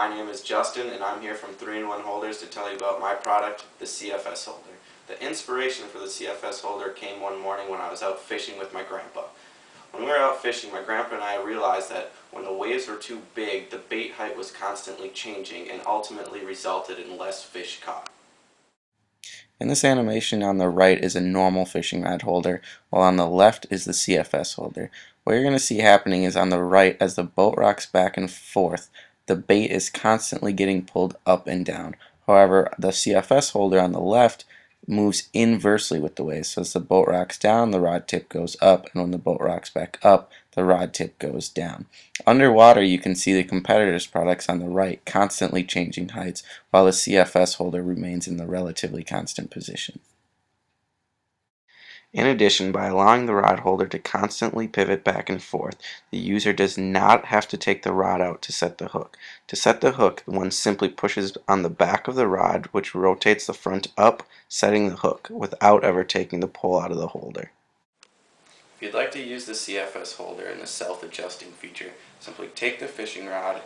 My name is Justin and I'm here from 3-in-1 Holders to tell you about my product, the CFS Holder. The inspiration for the CFS Holder came one morning when I was out fishing with my grandpa. When we were out fishing, my grandpa and I realized that when the waves were too big, the bait height was constantly changing and ultimately resulted in less fish caught. In this animation on the right is a normal fishing rod holder, while on the left is the CFS holder. What you're going to see happening is on the right, as the boat rocks back and forth, the bait is constantly getting pulled up and down. However, the CFS holder on the left moves inversely with the waves. So as the boat rocks down, the rod tip goes up, and when the boat rocks back up, the rod tip goes down. Underwater, you can see the competitors' products on the right constantly changing heights, while the CFS holder remains in the relatively constant position. In addition, by allowing the rod holder to constantly pivot back and forth, the user does not have to take the rod out to set the hook. To set the hook, one simply pushes on the back of the rod, which rotates the front up, setting the hook, without ever taking the pole out of the holder. If you'd like to use the CFS Holder and the self-adjusting feature, simply take the fishing rod,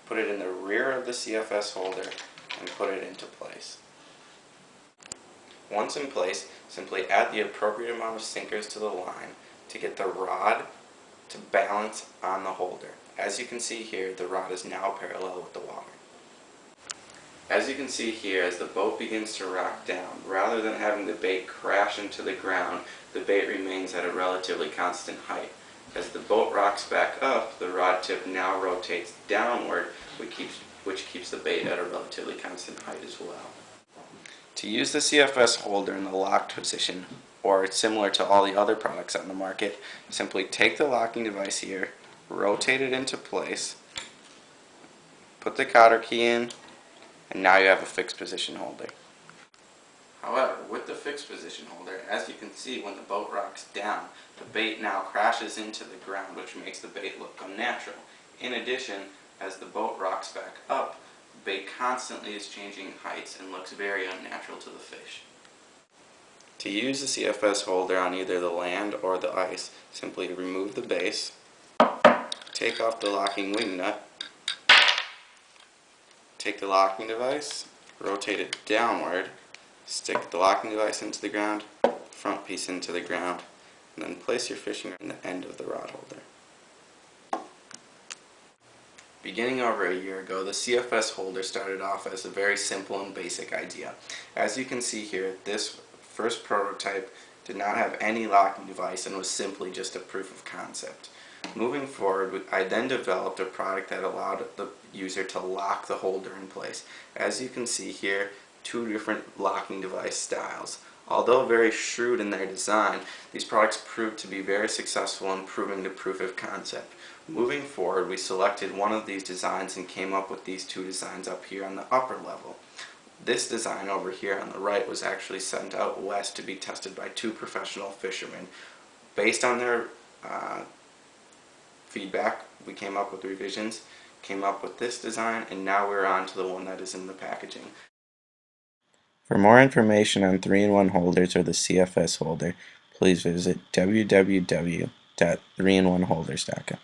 put it in the rear of the CFS Holder, and put it into place. Once in place, simply add the appropriate amount of sinkers to the line to get the rod to balance on the holder. As you can see here, the rod is now parallel with the water. As you can see here, as the boat begins to rock down, rather than having the bait crash into the ground, the bait remains at a relatively constant height. As the boat rocks back up, the rod tip now rotates downward, which keeps the bait at a relatively constant height as well. To use the CFS holder in the locked position, or similar to all the other products on the market, simply take the locking device here, rotate it into place, put the cotter key in, and now you have a fixed position holder. However, with the fixed position holder, as you can see, when the boat rocks down, the bait now crashes into the ground, which makes the bait look unnatural. In addition, as the boat rocks back up, the bait constantly is changing heights and looks very unnatural to the fish. To use the CFS holder on either the land or the ice, simply remove the base, take off the locking wing nut, take the locking device, rotate it downward, stick the locking device into the ground, front piece into the ground, and then place your fishing rod in the end of the rod holder. Beginning over a year ago, the CFS holder started off as a very simple and basic idea. As you can see here, this first prototype did not have any locking device and was simply just a proof of concept. Moving forward, I then developed a product that allowed the user to lock the holder in place. As you can see here, two different locking device styles. Although very shrewd in their design, these products proved to be very successful in proving the proof of concept. Moving forward, we selected one of these designs and came up with these two designs up here on the upper level. This design over here on the right was actually sent out west to be tested by two professional fishermen. Based on their feedback, we came up with revisions, came up with this design, and now we're on to the one that is in the packaging. For more information on 3-in-1 holders or the CFS holder, please visit www.3in1holders.com.